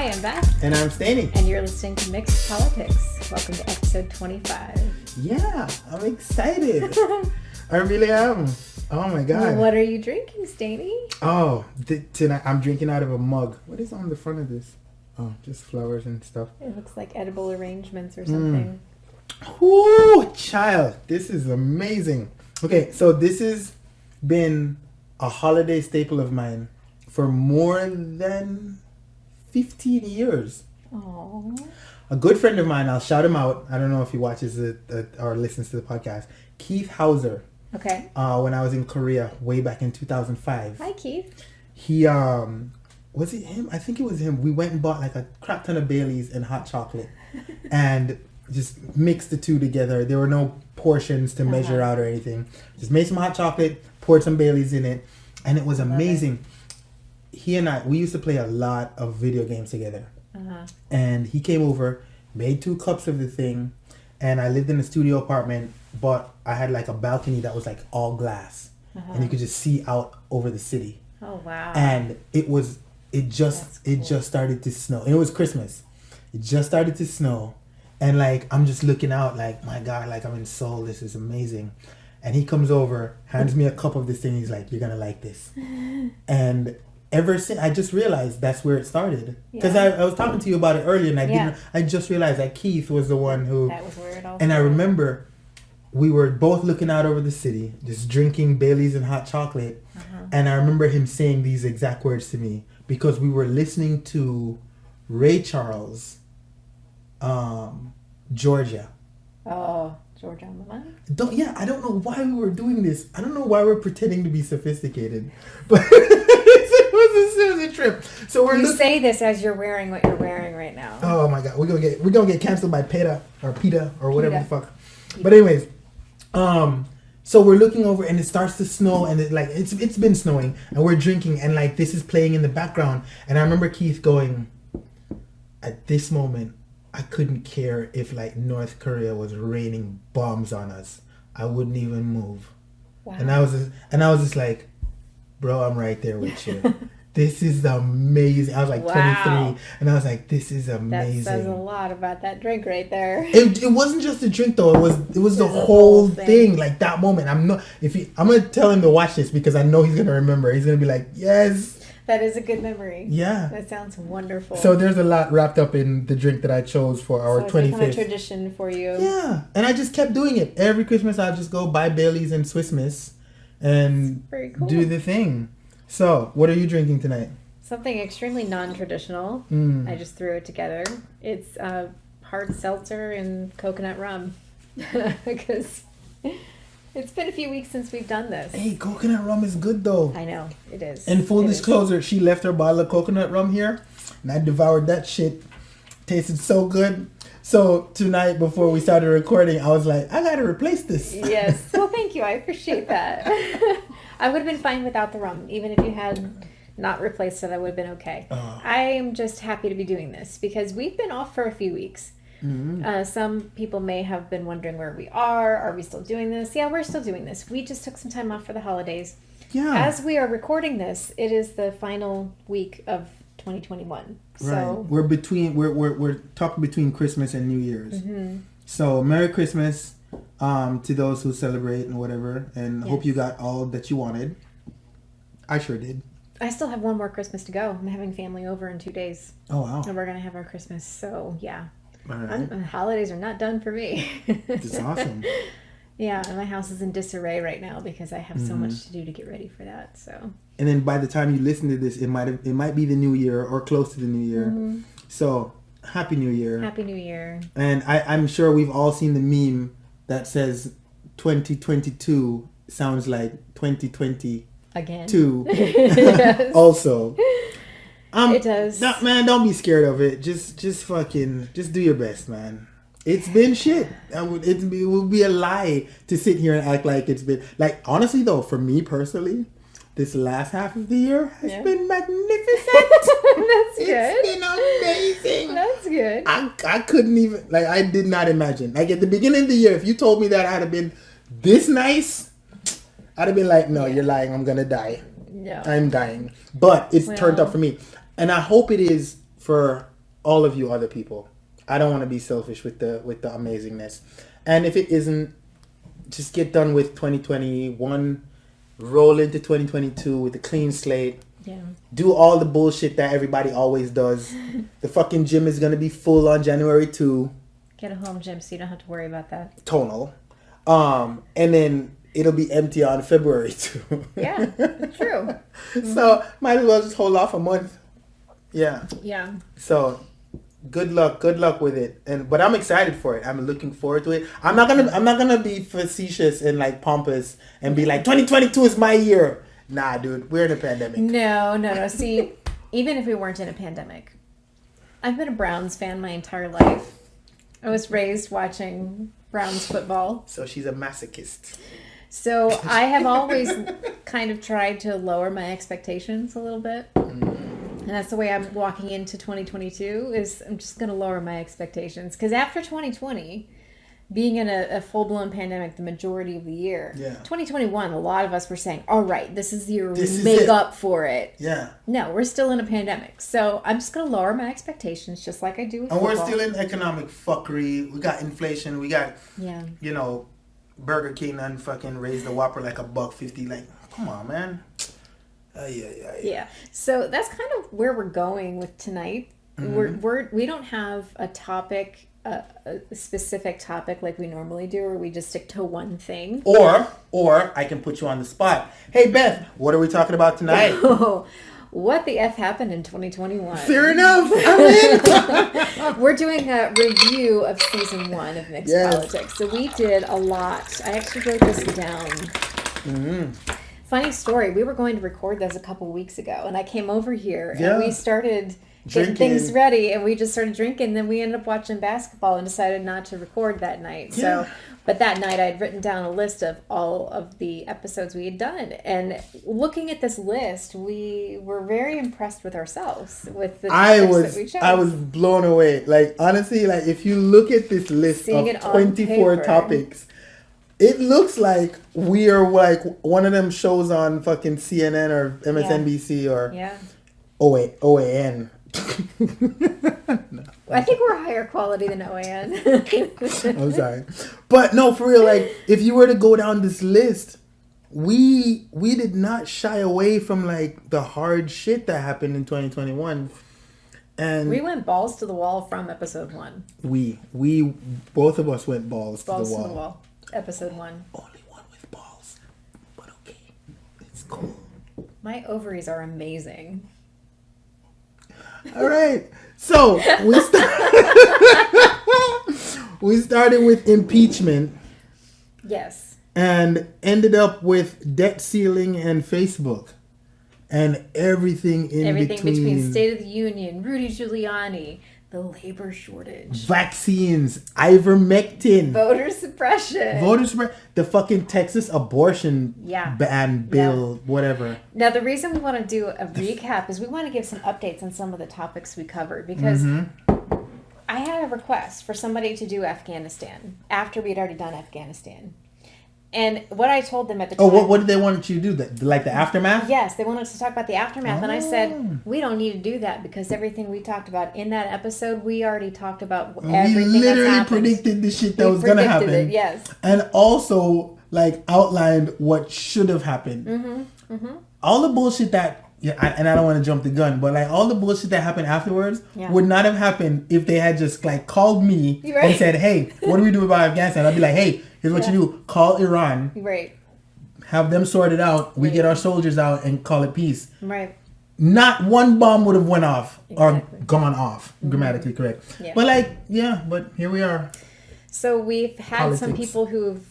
I'm Beth. And I'm Stainy. And you're listening to Mixed Politics. Welcome to episode 25. Yeah, I'm excited. I really am. Oh my God. Well, what are you drinking, Stainy? Oh, tonight I'm drinking out of a mug. What is on the front of this? Oh, just flowers and stuff. It looks like edible arrangements or something. Ooh, child. This is amazing. Okay, so this has been a holiday staple of mine for more than 15 years. Aww. A good friend of mine, I'll shout him out. I don't know if he watches it or listens to the podcast. Keith Hauser. Okay. When I was in Korea way back in 2005. Hi, Keith. He, was it him? I think it was him. We went and bought like a crap ton of Baileys and hot chocolate and just mixed the two together. There were no portions to measure out or anything. Just made some hot chocolate, poured some Baileys in it, and it was amazing. He and I, we used to play a lot of video games together. And he came over, made 2 cups of the thing, and I lived in a studio apartment, but I had like a balcony that was like all glass. And you could just see out over the city. Oh, wow. And it just started to snow. And it was Christmas. It just started to snow. And like, I'm just looking out like, my God, like I'm in Seoul. This is amazing. And he comes over, hands me a cup of this thing. He's like, you're going to like this. And ever since, I just realized that's where it started. Because I was talking to you about it earlier, and I just realized that Keith was the one who... That was where it all And I started. remember we were both looking out over the city, just drinking Baileys and hot chocolate. And I remember him saying these exact words to me because we were listening to Ray Charles, Georgia. Oh, Georgia on the line? I don't know why we were doing this. I don't know why we're pretending to be sophisticated. But it was a trip. So we're say this as you're wearing what you're wearing right now. Oh my God, we're gonna get canceled by PETA or whatever the fuck. But anyways, so we're looking over and it starts to snow and it's been snowing and we're drinking and like this is playing in the background and I remember Keith going, at this moment I couldn't care if like North Korea was raining bombs on us. I wouldn't even move. Wow. And I was just like, bro, I'm right there with you. This is amazing. I was like 23 and I was like, this is amazing. That says a lot about that drink right there. It wasn't just a drink though. It was the whole thing. Like that moment. I'm gonna tell him to watch this because I know he's gonna remember. He's gonna be like, yes. That is a good memory. Yeah. That sounds wonderful. So there's a lot wrapped up in the drink that I chose for our 25th. So it's become a tradition for you. Yeah. And I just kept doing it. Every Christmas I'll just go buy Baileys and Swiss Miss and do the thing. So, what are you drinking tonight? Something extremely non-traditional. I just threw it together. It's hard seltzer and coconut rum. Because it's been a few weeks since we've done this. Hey, coconut rum is good though. I know, it is. And full disclosure, she left her bottle of coconut rum here. And I devoured that shit. Tasted so good. So tonight, before we started recording, I was like, I gotta replace this. Yes. Well, thank you. I appreciate that. I would have been fine without the rum. Even if you had not replaced it, I would have been okay. I am just happy to be doing this because we've been off for a few weeks. Some people may have been wondering where we are. Are we still doing this? Yeah, we're still doing this. We just took some time off for the holidays. Yeah. As we are recording this, it is the final week of 2021. So right. We're talking between Christmas and New Year's. So Merry Christmas to those who celebrate and whatever, and hope you got all that you wanted. I sure did. I still have one more Christmas to go. I'm having family over in 2 days. Oh wow. And we're gonna have our Christmas. So yeah. All right. Holidays are not done for me. That's awesome. Yeah, and my house is in disarray right now because I have so much to do to get ready for that. So. And then by the time you listen to this, it might be the new year or close to the new year. So Happy New Year. Happy New Year. And I'm sure we've all seen the meme that says 2022 sounds like 2020 again. Yes. Also. It does. Man, don't be scared of it. Just do your best, man. It's been shit. It would be a lie to sit here and act like it's been... Like, honestly, though, for me personally, this last half of the year has been magnificent. That's good. It's been amazing. That's good. I couldn't even... Like, I did not imagine. Like, at the beginning of the year, if you told me that I'd have been this nice, I'd have been like, no, you're lying. I'm going to die. No. I'm dying. But it's turned up for me. And I hope it is for all of you other people. I don't want to be selfish with the amazingness. And if it isn't, just get done with 2021, roll into 2022 with a clean slate. Yeah. Do all the bullshit that everybody always does. The fucking gym is going to be full on January 2. Get a home gym so you don't have to worry about that. Tonal. And then it'll be empty on February 2. Yeah, true. So might as well just hold off a month. Yeah. Yeah. So good luck with it. But I'm excited for it. I'm looking forward to it. I'm not gonna be facetious and like pompous and be like 2022 is my year. Nah, dude, we're in a pandemic. No. See, even if we weren't in a pandemic, I've been a Browns fan my entire life. I was raised watching Browns football. So she's a masochist. So I have always kind of tried to lower my expectations a little bit. And that's the way I'm walking into 2022 is I'm just going to lower my expectations. Because after 2020, being in a full-blown pandemic the majority of the year, 2021, a lot of us were saying, all right, this is the year we make up for it. Yeah. No, we're still in a pandemic. So I'm just going to lower my expectations just like I do with football. And we're still in economic fucking. We got inflation. We got, Burger King and fucking raised the Whopper like $1.50. Like, come on, man. Yeah. So that's kind of where we're going with tonight. We don't have a topic, a specific topic like we normally do, where we just stick to one thing. Or I can put you on the spot. Hey Beth, what are we talking about tonight? What the F happened in 2021? Fair enough. I mean, we're doing a review of season 1 of Mixed Politics. So we did a lot. I actually wrote this down. Funny story. We were going to record this a couple weeks ago, and I came over here and we started getting things ready, and we just started drinking. Then we ended up watching basketball and decided not to record that night. Yeah. So, but that night I had written down a list of all of the episodes we had done, and looking at this list, we were very impressed with ourselves with the topics that we chose. I was blown away. Like honestly, like if you look at this list of 24 topics. It looks like we are like one of them shows on fucking CNN or MSNBC or OAN. No. I think we're higher quality than OAN. I'm sorry. But no, for real, like if you were to go down this list, we did not shy away from like the hard shit that happened in 2021. And we went balls to the wall from episode 1. We both of us went balls to the wall. Episode 1. Only one with balls. But okay. It's cool. My ovaries are amazing. All right. So we started with impeachment. Yes. And ended up with debt ceiling and Facebook. And everything between State of the Union, Rudy Giuliani, the labor shortage, vaccines, ivermectin, voter suppression, the fucking Texas abortion ban bill, whatever. Now, the reason we want to do a recap is we want to give some updates on some of the topics we covered, because I had a request for somebody to do Afghanistan after we'd already done Afghanistan. And what I told them at the time... Oh, what did they want you to do? Like the aftermath? Yes, they wanted us to talk about the aftermath. And I said, we don't need to do that because everything we talked about in that episode, we already talked about everything that's happened. We literally predicted the shit that was going to happen. It, yes. And also, like, outlined what should have happened. All the bullshit that... and I don't want to jump the gun, but like all the bullshit that happened afterwards would not have happened if they had just like called me and said, hey, what do we do about Afghanistan? I'd be like, hey, here's what you do. Call Iran. Right. Have them sort it out. We get our soldiers out and call it peace. Right. Not one bomb would have went off or gone off. Grammatically correct. Yeah. But like, but here we are. So we've had some people who've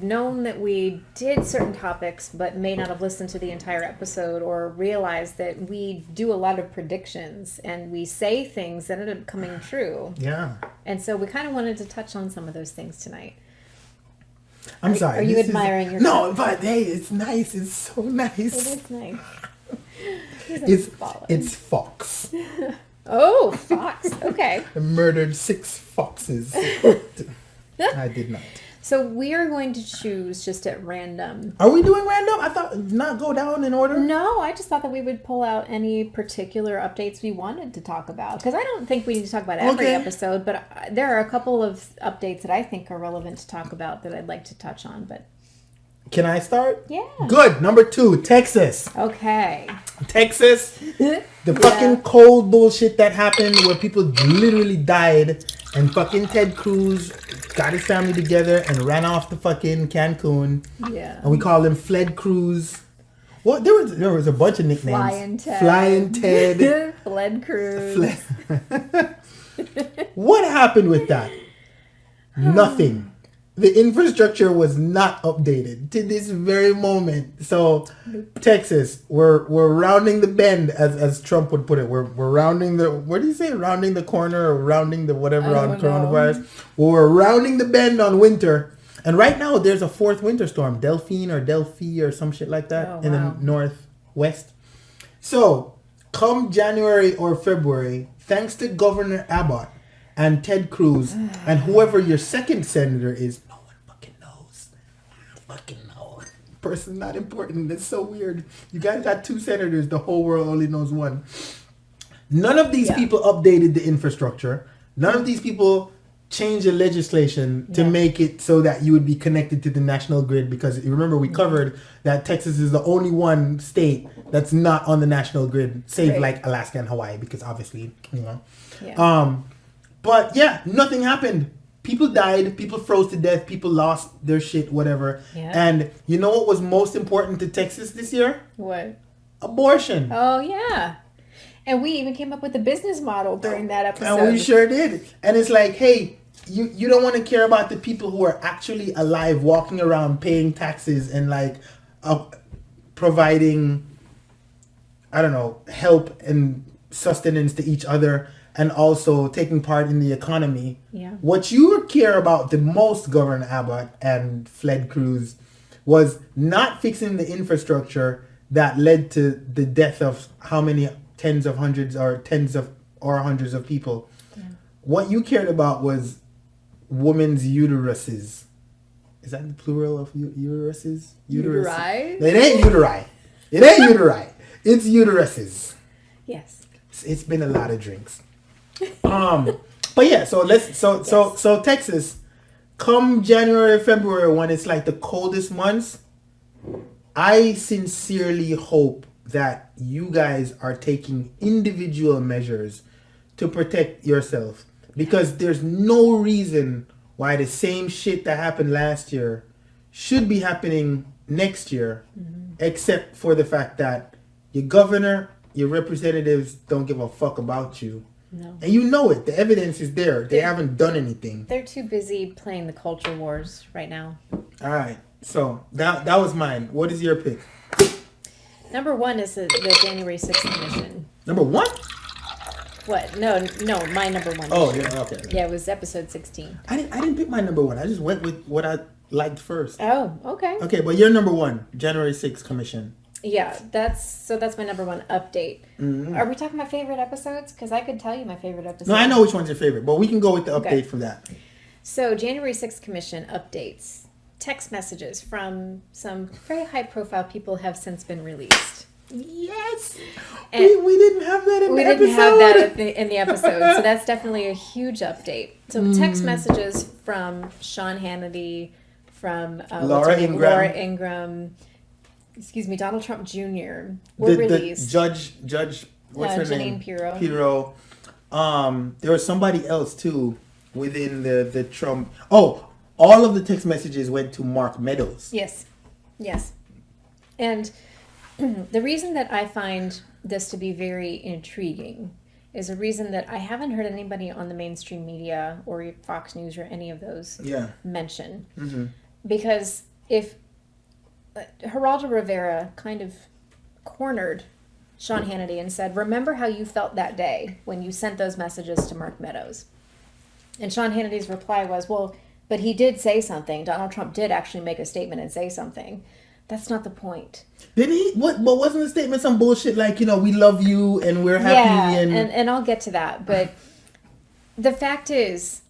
known that we did certain topics but may not have listened to the entire episode or realized that we do a lot of predictions and we say things that end up coming true. Yeah. And so we kind of wanted to touch on some of those things tonight. I'm sorry. Are you admiring yourself? No, but hey, it's nice. It's so nice. It is nice. It's Fox. Oh, Fox. Okay. I murdered 6 foxes. I did not. So we are going to choose just at random. Are we doing random? I thought not go down in order. No, I just thought that we would pull out any particular updates we wanted to talk about. Because I don't think we need to talk about every episode, but there are a couple of updates that I think are relevant to talk about that I'd like to touch on. But can I start? Yeah. Good. Number 2, Texas. Okay. Texas. The fucking cold bullshit that happened where people literally died, and fucking Ted Cruz got his family together and ran off to fucking Cancun. Yeah. And we called him Fled Cruz. Well, there was a bunch of nicknames. Flying Ted. Fled Cruz. What happened with that? Nothing. The infrastructure was not updated to this very moment. So, Texas, we're rounding the bend, as Trump would put it. We're rounding the, what do you say? Rounding the corner or rounding the whatever on coronavirus. Well, we're rounding the bend on winter. And right now, there's a 4th winter storm, Delphine or Delphi or some shit like that in the northwest. So, come January or February, thanks to Governor Abbott and Ted Cruz and whoever your second senator is, person not important. It's so weird. You guys got 2 senators. The whole world only knows 1. None of these people updated the infrastructure. None of these people changed the legislation to make it so that you would be connected to the national grid. Because you remember we covered that Texas is the only one state that's not on the national grid, save like Alaska and Hawaii, because obviously, you know. Yeah. But yeah, nothing happened. People died, people froze to death, people lost their shit, whatever. Yeah. And you know what was most important to Texas this year? What? Abortion. Oh, yeah. And we even came up with a business model during that episode. And we sure did. And it's like, hey, you don't want to care about the people who are actually alive, walking around, paying taxes, and like providing, I don't know, help and sustenance to each other. And also taking part in the economy. Yeah. What you care about the most, Governor Abbott and Fled Cruz, was not fixing the infrastructure that led to the death of how many tens of hundreds or hundreds of people. Yeah. What you cared about was women's uteruses. Is that the plural of uteruses? Uteri? It ain't uteri. It ain't uteri. It's uteruses. Yes. It's been a lot of drinks. But yeah, so Texas, come January, February, when it's like the coldest months, I sincerely hope that you guys are taking individual measures to protect yourself, because there's no reason why the same shit that happened last year should be happening next year, except for the fact that your governor, your representatives don't give a fuck about you. No. And you know it. The evidence is there. They haven't done anything. They're too busy playing the culture wars right now. All right. So that was mine. What is your pick? Number 1 is the January 6th Commission. Number 1? What? No, my number 1. Oh, yeah, okay. Yeah, it was episode 16. I didn't pick my number 1. I just went with what I liked first. Oh, okay. Okay, but your number 1, January 6th Commission. Yeah, that's my number 1 update. Mm-hmm. Are we talking about favorite episodes? Because I could tell you my favorite episode. No, I know which one's your favorite, but we can go with the update for that. So, January 6th Commission updates. Text messages from some very high-profile people have since been released. Yes! We didn't have that in the episode. We didn't have that in the episode, so that's definitely a huge uptate. So, text messages from Sean Hannity, from Laura Ingraham, Donald Trump Jr. were released. The Judge, what's her name? Janine Pirro. There was somebody else too within the Trump. Oh, all of the text messages went to Mark Meadows. Yes. And the reason that I find this to be very intriguing is a reason that I haven't heard anybody on the mainstream media or Fox News or any of those mention. Mm-hmm. Because if Geraldo Rivera kind of cornered Sean Hannity and said, remember how you felt that day when you sent those messages to Mark Meadows. And Sean Hannity's reply was, well, but he did say something. Donald Trump did actually make a statement and say something. That's not the point. Did he? What? But wasn't the statement some bullshit like, we love you and we're happy? Yeah, and I'll get to that. But the fact is,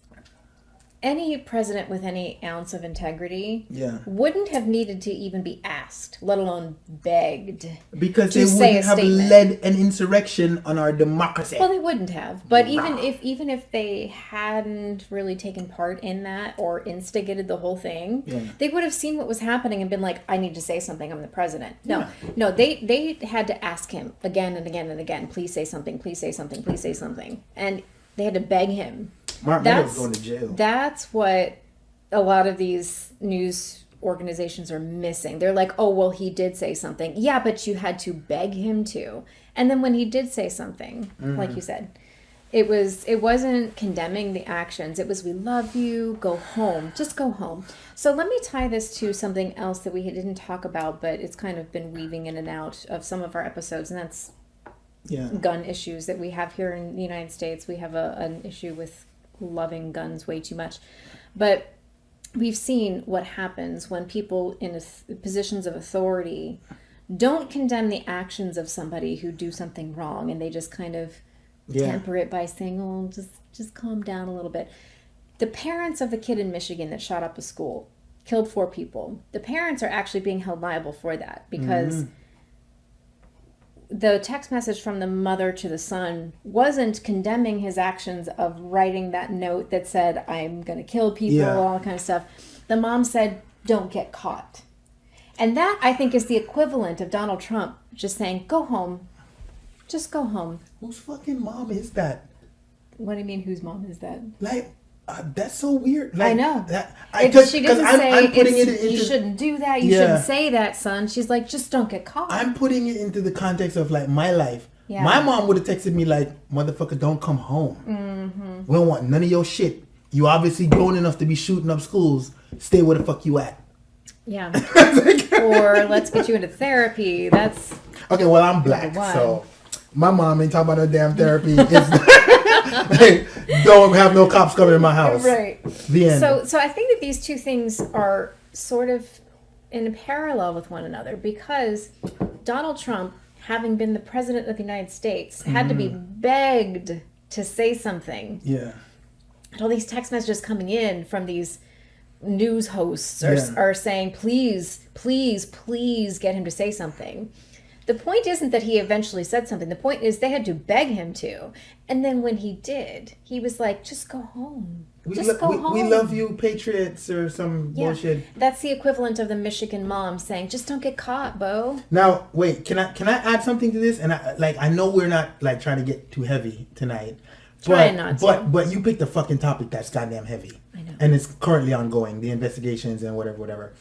any president with any ounce of integrity Yeah. wouldn't have needed to even be asked, let alone begged, Because to they say wouldn't a have statement. led an insurrection on our democracy. Well, they wouldn't have. But even if they hadn't really taken part in that or instigated the whole thing, they would have seen what was happening and been like, I need to say something. I'm the president. No, they had to ask him again and again and again, please say something, please say something, please say something. And they had to beg him. Mark Meadows going to jail. That's what a lot of these news organizations are missing. They're like, oh, well, he did say something. Yeah, but you had to beg him to. And then when he did say something, like you said, it wasn't condemning the actions. It was, we love you, go home. Just go home. So let me tie this to something else that we didn't talk about, but it's kind of been weaving in and out of some of our episodes, and that's gun issues that we have here in the United States. We have an issue with loving guns way too much. But we've seen what happens when people in positions of authority don't condemn the actions of somebody who do something wrong, and they just kind of temper it by saying, oh, just calm down a little bit. The parents of the kid in Michigan that shot up a school, killed 4 people, the parents are actually being held liable for that because the text message from the mother to the son wasn't condemning his actions of writing that note that said, I'm going to kill people, all that kind of stuff. The mom said, don't get caught. And that, I think, is the equivalent of Donald Trump just saying, go home. Just go home. Whose fucking mom is that? What do you mean, whose mom is that? Like, that's so weird. Like, I know. She doesn't say, you shouldn't do that. You shouldn't say that, son. She's like, just don't get caught. I'm putting it into the context of, like, my life. Yeah. My mom would have texted me, like, motherfucker, don't come home. Mm-hmm. We don't want none of your shit. You obviously grown enough to be shooting up schools. Stay where the fuck you at. Yeah. Or let's get you into therapy. That's... Okay, well, I'm black, so... My mom ain't talking about her damn therapy. Like, don't have no cops coming in my house. Right. The end. So I think that these two things are sort of in parallel with one another because Donald Trump, having been the president of the United States, had to be begged to say something. Yeah. And all these text messages coming in from these news hosts are saying, please, please, please get him to say something. The point isn't that he eventually said something. The point is they had to beg him to. And then when he did, he was like, just go home. Just go home. We love you, patriots, or some bullshit. That's the equivalent of the Michigan mom saying, just don't get caught, Bo. Now, wait, can I add something to this? And I know we're not like trying to get too heavy tonight. But you picked a fucking topic that's goddamn heavy. I know. And it's currently ongoing, the investigations and whatever.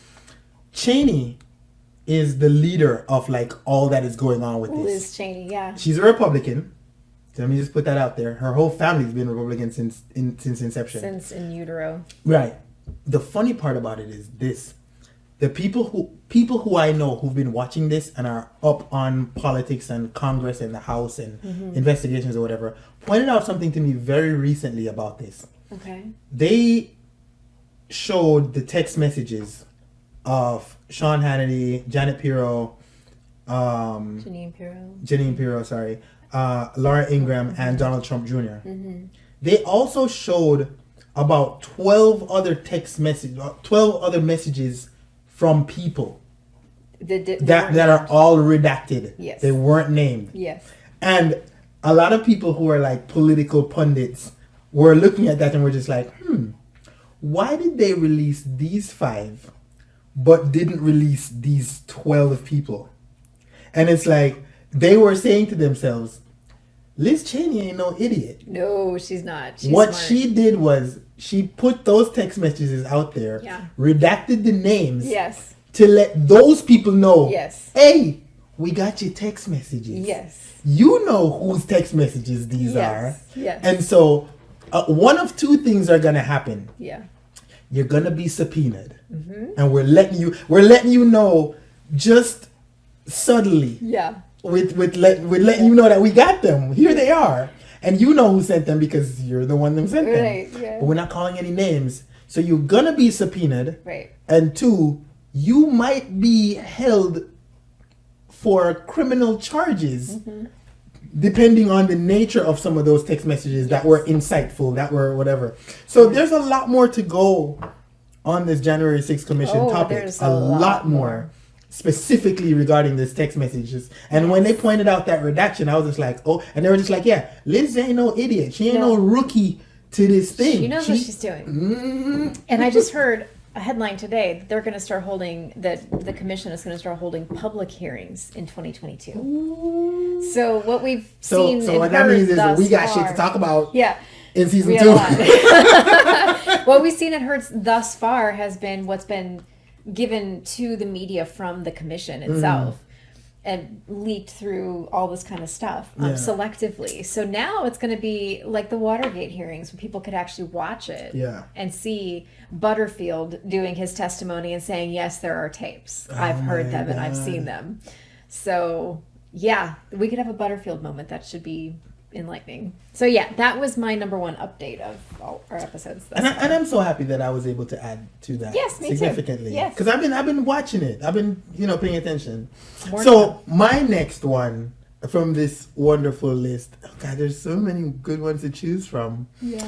Cheney is the leader of like all that is going on with this. Liz Cheney, yeah. She's a Republican. So let me just put that out there. Her whole family's been Republican since inception. Since in utero. Right. The funny part about it is this. The people who I know who've been watching this and are up on politics and Congress and the House and investigations or whatever, pointed out something to me very recently about this. Okay. They showed the text messages of Sean Hannity, Janet Pirro, Janine Pirro, Laura Ingraham, and Donald Trump Jr. Mm-hmm. They also showed about 12 other messages from people that are all redacted. Yes. They weren't named. Yes. And a lot of people who are like political pundits were looking at that and were just like, why did they release these 5 but didn't release these 12 people? And it's like, they were saying to themselves, Liz Cheney ain't no idiot. No, she's not. She's what smart. she did was, she put those text messages out there, redacted the names, to let those people know, hey, we got your text messages. Yes. You know whose text messages these are. Yes. And so, one of 2 things are going to happen. Yeah. You're going to be subpoenaed. Mm-hmm. And we're letting you know just subtly. Yeah. With letting you know that we got them. Here they are. And you know who sent them because you're the one that sent them. Right, yeah. But we're not calling any names. So you're going to be subpoenaed. Right. And 2, you might be held for criminal charges depending on the nature of some of those text messages that were insightful, that were whatever. So there's a lot more to go on this January 6th Commission topic. There's a lot more. Specifically regarding this text messages. And when they pointed out that redaction, I was just like, oh, and they were just like, yeah, Liz ain't no idiot. She ain't no rookie to this thing. She knows what she's doing. Mm-hmm. And I just heard a headline today. They're going to start holding, the commission is going to start holding public hearings in 2022. Ooh. So what we've seen so what that means is that we got shit to talk about. In season 2. What we've seen and heard thus far has been what's been given to the media from the commission itself and leaked through all this kind of stuff selectively. So now it's going to be like the Watergate hearings when people could actually watch it and see Butterfield doing his testimony and saying, yes, there are tapes. I've heard them and I've seen them. So yeah, we could have a Butterfield moment. That should be enlightening. So yeah, that was my number one update of all our episodes. And I'm so happy that I was able to add to that. Yes, me significantly. Too. Yes, because I've been watching it. I've been paying attention. More so my next one from this wonderful list. Oh God, there's so many good ones to choose from. Yeah.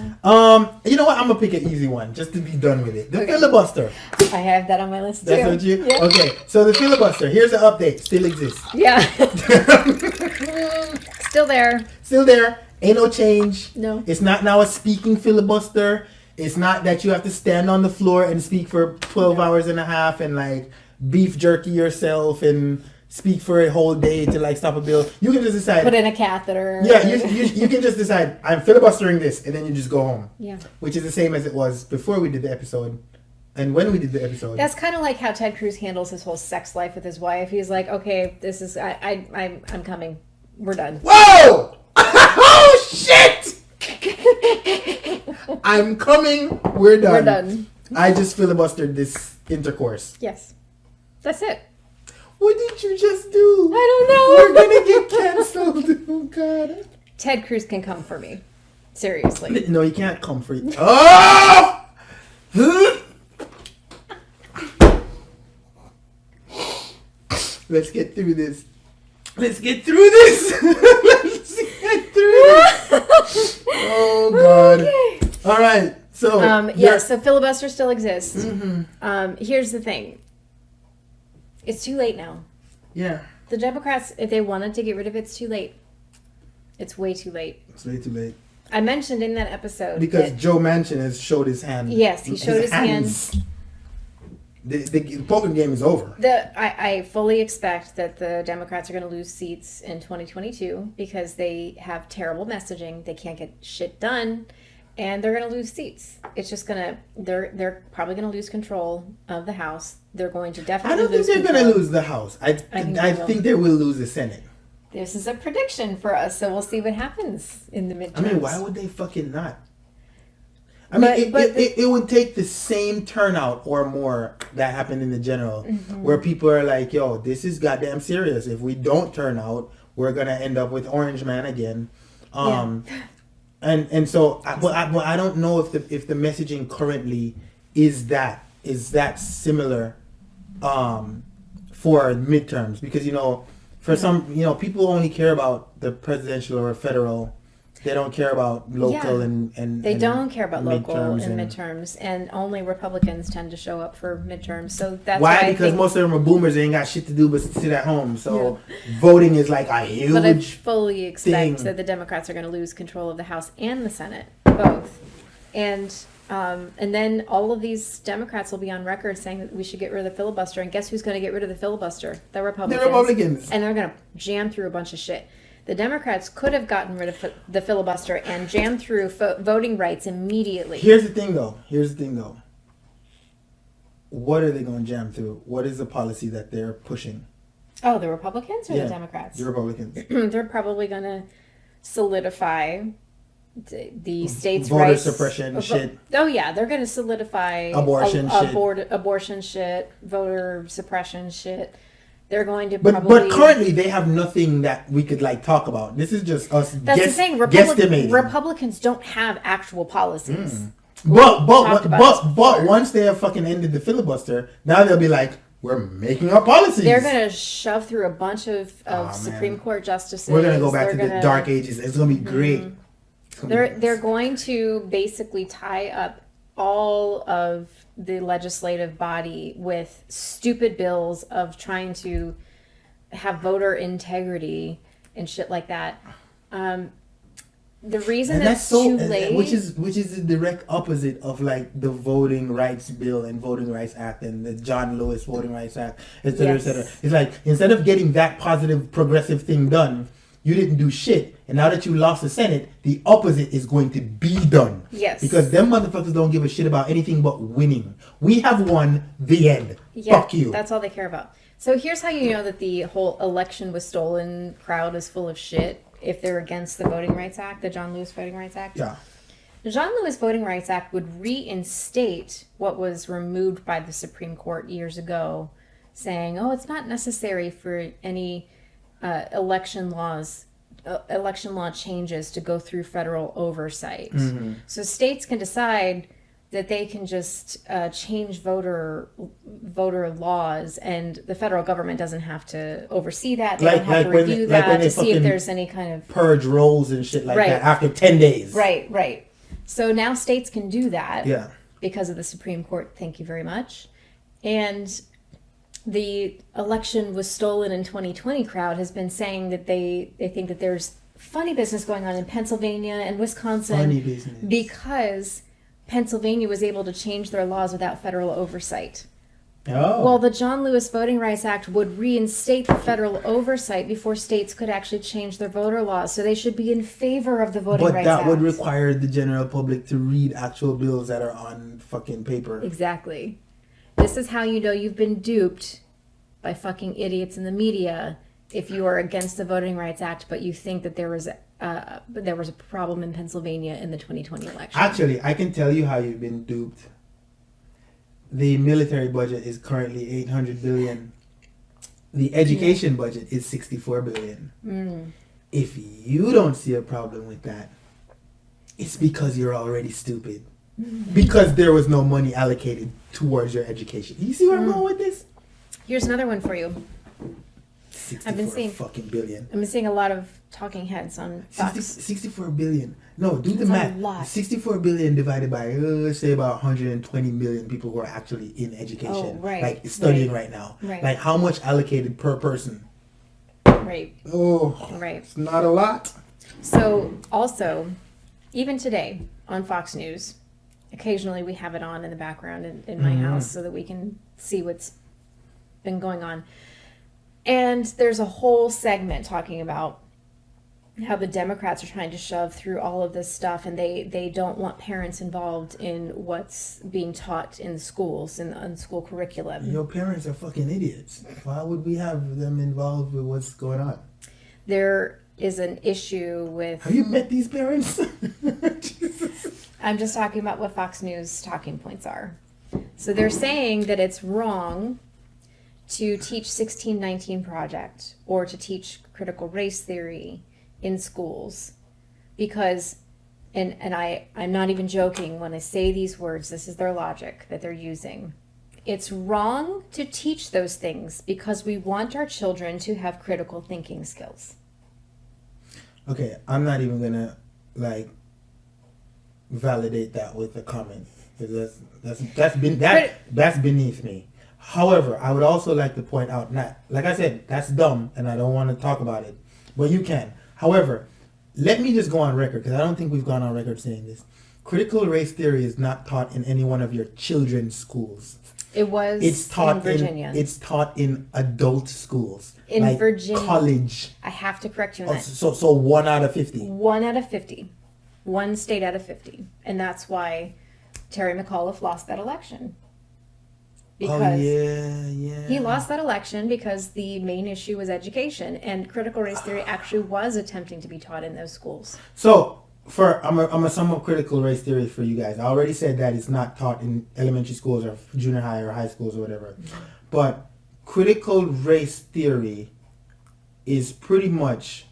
You know what? I'm gonna pick an easy one just to be done with it. The filibuster. I have that on my list too. That's what you. Yeah. Okay. So the filibuster. Here's an update. Still exists. Yeah. Still there. Still there. Ain't no change. No. It's not now a speaking filibuster. It's not that you have to stand on the floor and speak for 12 hours and a half and like beef jerky yourself and speak for a whole day to like stop a bill. You can just decide. Put in a catheter. Yeah, you can just decide, I'm filibustering this, and then you just go home. Yeah. Which is the same as it was before we did the episode. And when we did the episode. That's kind of like how Ted Cruz handles his whole sex life with his wife. He's like, okay, this is, I'm coming. We're done. Whoa! Oh, shit! I'm coming. We're done. We're done. I just filibustered this intercourse. Yes. That's it. What did you just do? I don't know. We're gonna get canceled. Oh, God. Ted Cruz can come for me. Seriously. No, he can't come for you. Oh! Let's get through this. Let's get through this. Let's get through this. Oh, God. Okay. All right. So, so filibuster still exists. Mm-hmm. Here's the thing. It's too late now. Yeah. The Democrats, if they wanted to get rid of it, it's too late. It's way too late. It's way too late. I mentioned in that episode because Joe Manchin has showed his hand. Yes, he showed his hands. The poker game is over. I fully expect that the Democrats are going to lose seats in 2022 because they have terrible messaging. They can't get shit done, and they're going to lose seats. It's just going to they're probably going to lose control of the House. They're going to definitely. I don't think they're going to lose the House. I think they will lose the Senate. This is a prediction for us, so we'll see what happens in the midterms. I mean, why would they fucking not? I mean, it would take the same turnout or more that happened in the general, where people are like, yo, this is goddamn serious. If we don't turn out, we're going to end up with Orange Man again. And so, I don't know if the messaging currently is that similar for midterms. Because, for some, people only care about the presidential or federal. They don't care about local and they don't care about local and midterms, and only Republicans tend to show up for midterms. So that's why because most of them are boomers. They ain't got shit to do but sit at home. So voting is like a huge. But I fully expect thing. that the Democrats are going to lose control of the House and the Senate, both, and then all of these Democrats will be on record saying that we should get rid of the filibuster. And guess who's going to get rid of the filibuster? The Republicans. And they're going to jam through a bunch of shit. The Democrats could have gotten rid of the filibuster and jammed through voting rights immediately. Here's the thing, though. What are they going to jam through? What is the policy that they're pushing? Oh, the Republicans or the Democrats? The Republicans. They're probably going to solidify the states' voter rights. Suppression shit. Oh, yeah. They're going to solidify abortion shit, voter suppression shit. They're going to but currently they have nothing that we could talk about. This is just us. That's the thing. Guesstimating. Republicans don't have actual policies. But once they have fucking ended the filibuster, now they'll be like, we're making up policies. They're going to shove through a bunch of Oh, Supreme man. Court justices. We're going to go back to the gonna, dark ages. It's going to be great. They're going to basically tie up all of the legislative body with stupid bills of trying to have voter integrity and shit like that. The reason and that's too and late, which is the direct opposite of like the Voting Rights Bill and Voting Rights Act and the John Lewis Voting Rights Act, etc., etc. It's like instead of getting that positive progressive thing done, you didn't do shit, and now that you lost the Senate, the opposite is going to be done. Yes, because them motherfuckers don't give a shit about anything but winning. We have won. The end. yeah, Fuck you. That's all they care about. So here's how you know that the whole election was stolen crowd is full of shit. If they're against the Voting Rights Act, the John Lewis Voting Rights Act. Yeah. The John Lewis Voting Rights Act would reinstate what was removed by the Supreme Court years ago, saying, oh, it's not necessary for any election law changes to go through federal oversight. Mm-hmm. So states can decide that they can just change voter laws, and the federal government doesn't have to oversee that. They don't have to review that to see if there's any kind of purge rolls and shit like right. that after 10 days. Right. So now states can do that. Yeah. Because of the Supreme Court. Thank you very much. And the election was stolen in 2020 crowd has been saying that they think that there's funny business going on in Pennsylvania and Wisconsin. Funny business. Because Pennsylvania was able to change their laws without federal oversight. Oh. Well, the John Lewis Voting Rights Act would reinstate the federal oversight before states could actually change their voter laws. So they should be in favor of the Voting Rights Act. But that would require the general public to read actual bills that are on fucking paper. Exactly. This is how you know you've been duped by fucking idiots in the media if you are against the Voting Rights Act, but you think that there was a problem in Pennsylvania in the 2020 election. Actually, I can tell you how you've been duped. The military budget is currently $800 billion. The education budget is $64 billion. Mm. If you don't see a problem with that, it's because you're already stupid. Because there was no money allocated towards your education. You see where I'm going with this? Here's another one for you. I've been seeing fucking billion. I've been seeing a lot of talking heads on Fox. 64 billion. No, do the That's math. a lot. 64 billion divided by let's say about 120 million people who are actually in education, Oh, right. like studying right now. Right. Like how much allocated per person? Right. Oh, Right. It's not a lot. So also, even today on Fox News, occasionally we have it on in the background in my house so that we can see what's been going on. And there's a whole segment talking about how the Democrats are trying to shove through all of this stuff, and they don't want parents involved in what's being taught in schools, in the school curriculum. Your parents are fucking idiots. Why would we have them involved with what's going on? There is an issue with... Have you met these parents? I'm just talking about what Fox News talking points are. So they're saying that it's wrong to teach 1619 Project or to teach critical race theory in schools because, and I'm not even joking when I say these words, this is their logic that they're using. It's wrong to teach those things because we want our children to have critical thinking skills. Okay, I'm not even gonna validate that with a comment because that's beneath me. However, I would also like to point out, not like I said, that's dumb, and I don't want to talk about it, but you can. However, let me just go on record because I don't think we've gone on record saying this. Critical race theory is not taught in any one of your children's schools. It was It's taught in Virginia. It's taught in adult schools. In like Virginia. College. I have to correct you on that. So 1 out of 50. 1 out of 50. One state out of 50. And that's why Terry McAuliffe lost that election. Because yeah. he lost that election because the main issue was education. And critical race theory actually was attempting to be taught in those schools. So, I'm a sum of critical race theory for you guys. I already said that it's not taught in elementary schools or junior high or high schools or whatever. But critical race theory is pretty much...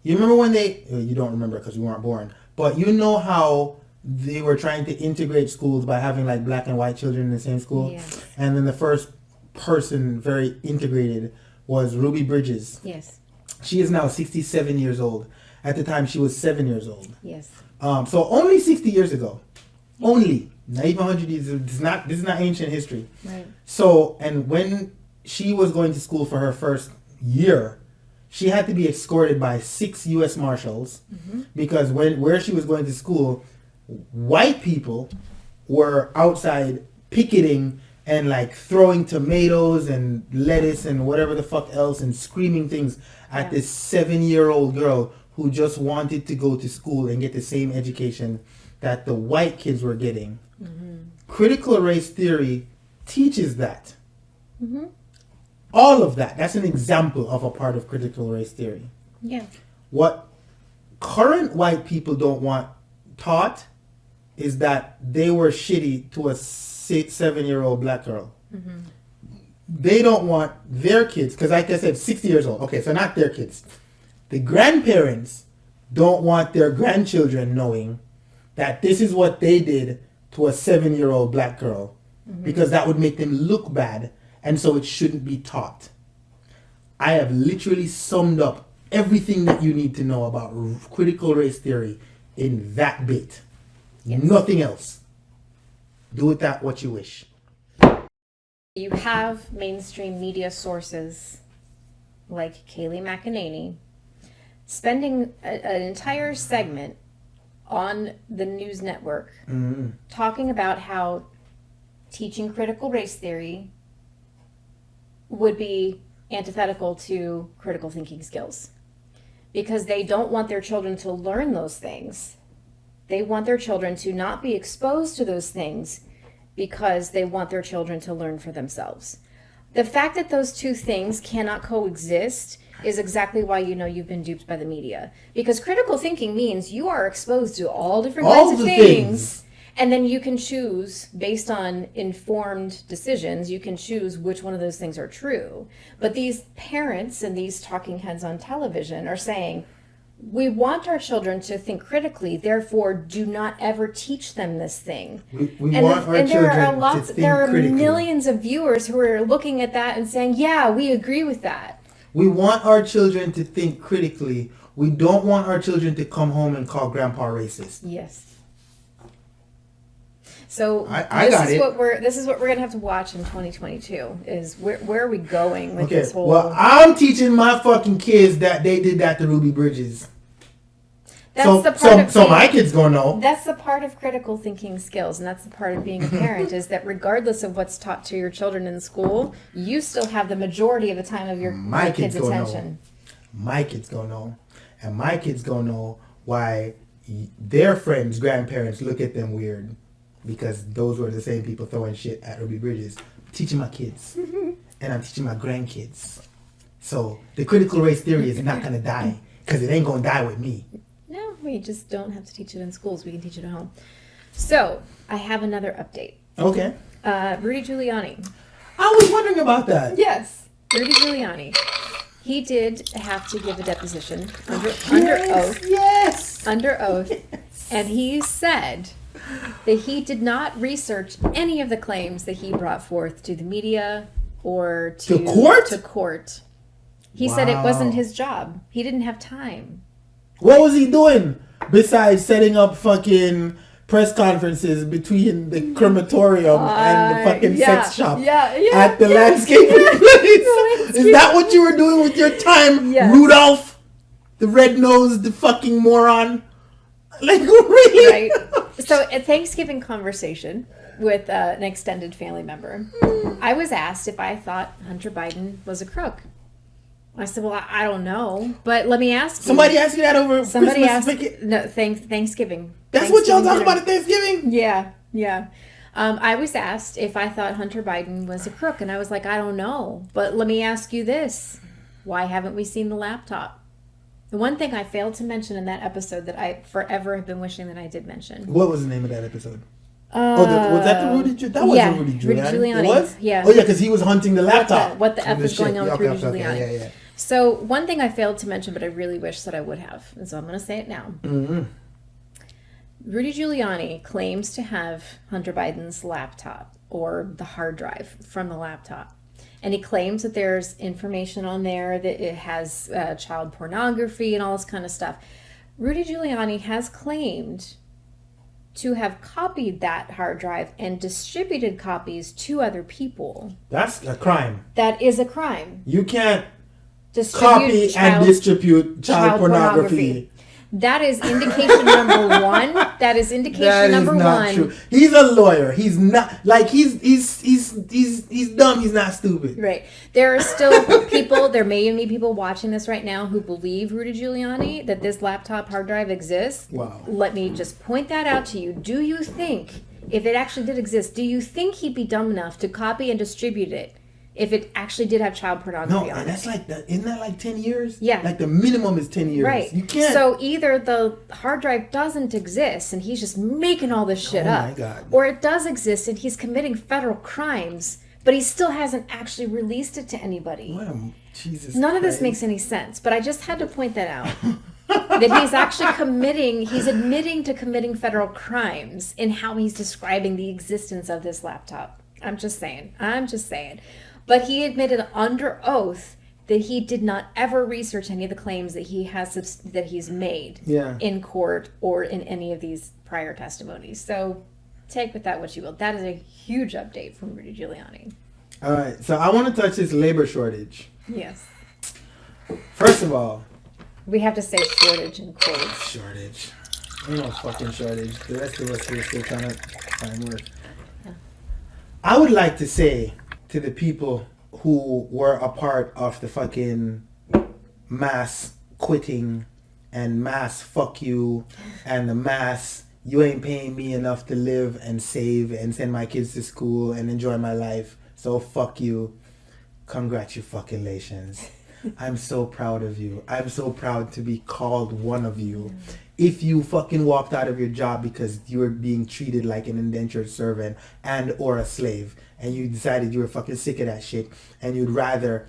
You remember when you don't remember because you weren't born. But you know how they were trying to integrate schools by having like black and white children in the same school? Yes. And then the first person, very integrated, was Ruby Bridges. Yes. She is now 67 years old. At the time, she was 7 years old. Yes. So only 60 years ago. Only. Not even 100 years. This is not ancient history. Right. So, and when she was going to school for her first year, she had to be escorted by 6 U.S. Marshals because where she was going to school, white people were outside picketing and like throwing tomatoes and lettuce and whatever the fuck else and screaming things at this 7-year-old girl who just wanted to go to school and get the same education that the white kids were getting. Critical race theory teaches that. All of that. That's an example of a part of critical race theory. Yeah. What current white people don't want taught is that they were shitty to a 7-year-old black girl. They don't want their kids, because like I said, 60 years old. Okay, so not their kids. The grandparents don't want their grandchildren knowing that this is what they did to a 7-year-old black girl, because that would make them look bad, and so it shouldn't be taught. I have literally summed up everything that you need to know about critical race theory in that bit. Yes. Nothing else. Do with that what you wish. You have mainstream media sources like Kayleigh McEnany spending an entire segment on the news network talking about how teaching critical race theory would be antithetical to critical thinking skills because they don't want their children to learn those things. They want their children to not be exposed to those things because they want their children to learn for themselves. The fact that those two things cannot coexist is exactly why you know you've been duped by the media. Because critical thinking means you are exposed to all different kinds of things. And then you can choose, based on informed decisions, you can choose which one of those things are true. But these parents and these talking heads on television are saying, we want our children to think critically, therefore do not ever teach them this thing. We want our children to think critically. There are millions of viewers who are looking at that and saying, yeah, we agree with that. We want our children to think critically. We don't want our children to come home and call grandpa racist. Yes. So this is what we're gonna have to watch in 2022. Is where are we going with this whole? Well, I'm teaching my fucking kids that they did that to Ruby Bridges. So my kids gonna know. That's the part of critical thinking skills, and that's the part of being a parent is that regardless of what's taught to your children in school, you still have the majority of the time of your kids' attention. My kids gonna know, and my kids gonna know why their friends' grandparents look at them weird. Because those were the same people throwing shit at Ruby Bridges. I'm teaching my kids. And I'm teaching my grandkids. So the critical race theory is not going to die. Because it ain't going to die with me. No, we just don't have to teach it in schools. We can teach it at home. So I have another update. Okay. Rudy Giuliani. I was wondering about that. Yes. Rudy Giuliani. He did have to give a deposition under oath. Yes. Under oath. Yes. And he said that he did not research any of the claims that he brought forth to the media or to court. He said it wasn't his job. He didn't have time. What was he doing besides setting up fucking press conferences between the crematorium and the fucking sex shop at the landscaping place? Is that what you were doing with your time, Rudolph? The red-nosed, the fucking moron? Like, really? Right. So at Thanksgiving conversation with an extended family member, I was asked if I thought Hunter Biden was a crook. I said, well, I don't know, but let me ask you. Somebody asked you that over Somebody Christmas? asked, no, Thanksgiving. That's what y'all talk about at Thanksgiving? Yeah. I was asked if I thought Hunter Biden was a crook, and I was like, I don't know, but let me ask you this. Why haven't we seen the laptop? The one thing I failed to mention in that episode that I forever have been wishing that I did mention. What was the name of that episode? Was that the Rudy Giuliani? That wasn't Rudy Giuliani. Rudy Giuliani. It was? Yeah. Oh, yeah, because he was hunting the laptop. What the F is going on with Rudy Giuliani. Okay, yeah. So one thing I failed to mention, but I really wish that I would have, and so I'm going to say it now. Mm-hmm. Rudy Giuliani claims to have Hunter Biden's laptop or the hard drive from the laptop. And he claims that there's information on there that it has child pornography and all this kind of stuff. Rudy Giuliani has claimed to have copied that hard drive and distributed copies to other people. That's a crime. That is a crime. You can't Distribute copy and distribute child pornography. That is indication number one. That is indication number one. True. He's a lawyer. He's not like he's dumb. He's not stupid. Right. There are still people. There may even be people watching this right now who believe Rudy Giuliani that this laptop hard drive exists. Wow. Let me just point that out to you. Do you think, if it actually did exist, do you think he'd be dumb enough to copy and distribute it? If it actually did have child pornography on it. That's like isn't that like 10 years? Yeah. Like the minimum is 10 years. Right. You can't. So either the hard drive doesn't exist and he's just making all this shit up. Oh my God. Or it does exist and he's committing federal crimes, but he still hasn't actually released it to anybody. Jesus None of this Christ. makes any sense, but I just had to point that out. That he's actually he's admitting to committing federal crimes in how he's describing the existence of this laptop. I'm just saying. But he admitted under oath that he did not ever research any of the claims that he's made in court or in any of these prior testimonies. So take with that what you will. That is a huge update from Rudy Giuliani. All right. So I want to touch this labor shortage. Yes. First of all, we have to say shortage in quotes. Shortage. Ain't no fucking shortage. The rest of us here still trying to find work. Yeah. I would like to say to the people who were a part of the fucking mass quitting and mass fuck you and the mass you ain't paying me enough to live and save and send my kids to school and enjoy my life, so fuck you. Congratulations. I'm so proud of you. I'm so proud to be called one of you. If you fucking walked out of your job because you were being treated like an indentured servant and or a slave, and you decided you were fucking sick of that shit, and you'd rather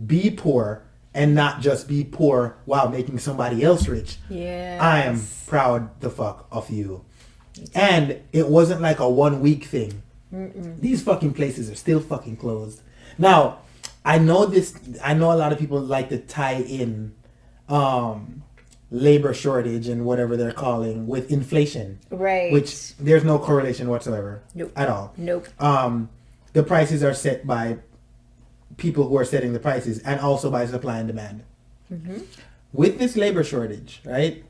be poor and not just be poor while making somebody else rich. Yeah. I am proud the fuck of you. And it wasn't like a 1 week thing. Mm-mm. These fucking places are still fucking closed. Now, I know a lot of people like to tie in labor shortage and whatever they're calling with inflation. Right. Which there's no correlation whatsoever. Nope. At all. Nope. The prices are set by people who are setting the prices and also by supply and demand. Mm-hmm. With this labor shortage, right,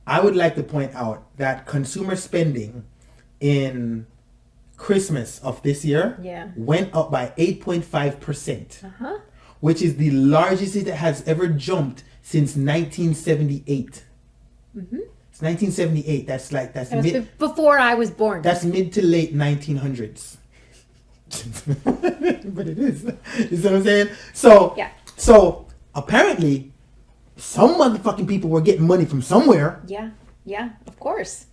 I would like to point out that consumer spending in Christmas of this year went up by 8.5%, which is the largest it has ever jumped since 1978. Mm-hmm. It's 1978. That's mid, before I was born. That's mid to late 1900s. But it is. You see what I'm saying? So apparently, some motherfucking people were getting money from somewhere. Yeah, of course.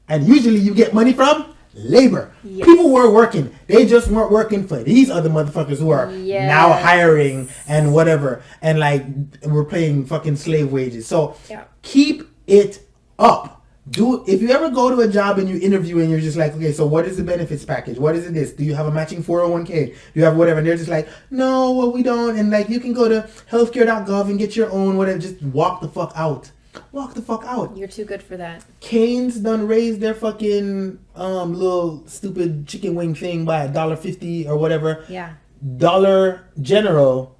And usually you get money from labor. Yes. People were working. They just weren't working for these other motherfuckers who are now hiring and whatever. And like, we're paying fucking slave wages. So keep it up. If you ever go to a job and you interview and you're just like, okay, so what is the benefits package? What is it this? Do you have a matching 401k? Do you have whatever? And they're just like, no, well, we don't. And like, you can go to healthcare.gov and get your own whatever. Just walk the fuck out. Walk the fuck out. You're too good for that. Cane's done raised their fucking little stupid chicken wing thing by $1.50 or whatever. Yeah. Dollar General.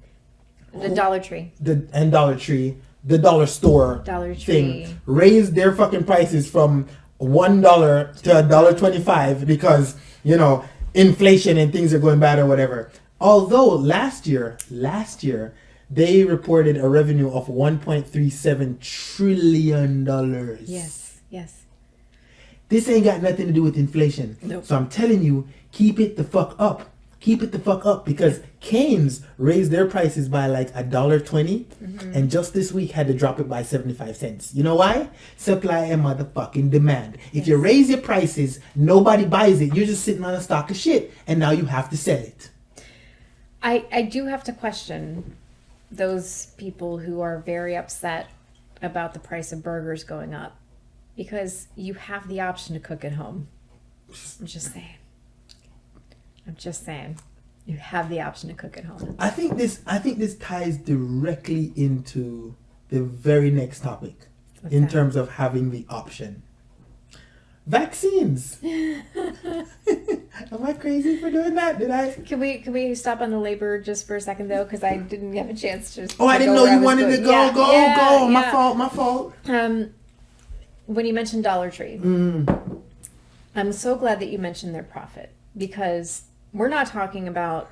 The Dollar Tree. And Dollar Tree. The dollar store thing raised their fucking prices from $1 to $1.25 because, you know, inflation and things are going bad or whatever. Although last year they reported a revenue of $1.37 trillion. Yes. This ain't got nothing to do with inflation. Nope. So I'm telling you, keep it the fuck up. Keep it the fuck up because Cane's raised their prices by like $1.20 and just this week had to drop it by 75 cents. You know why? Supply and motherfucking demand. If you raise your prices, nobody buys it. You're just sitting on a stock of shit and now you have to sell it. I do have to question those people who are very upset about the price of burgers going up because you have the option to cook at home. I'm just saying. You have the option to cook at home. I think this ties directly into the very next topic. What's in that? terms of having the option. Vaccines. Am I crazy for doing that? Did I? Can we stop on the labor just for a second though? Because I didn't have a chance to. Oh, I didn't know you wanted to go. Go. My fault. When you mentioned Dollar Tree, I'm so glad that you mentioned their profit, because we're not talking about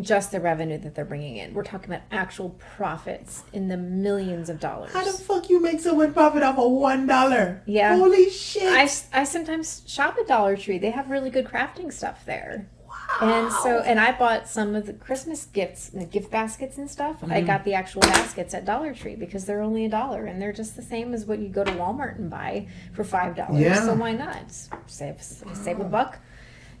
just the revenue that they're bringing in. We're talking about actual profits in the millions of dollars. How the fuck you make so much profit off of $1? Yeah. Holy shit. I sometimes shop at Dollar Tree. They have really good crafting stuff there. Wow. And I bought some of the Christmas gifts, the gift baskets and stuff. I got the actual baskets at Dollar Tree because they're only $1 and they're just the same as what you go to Walmart and buy for $5. Yeah. So why not? Save $1.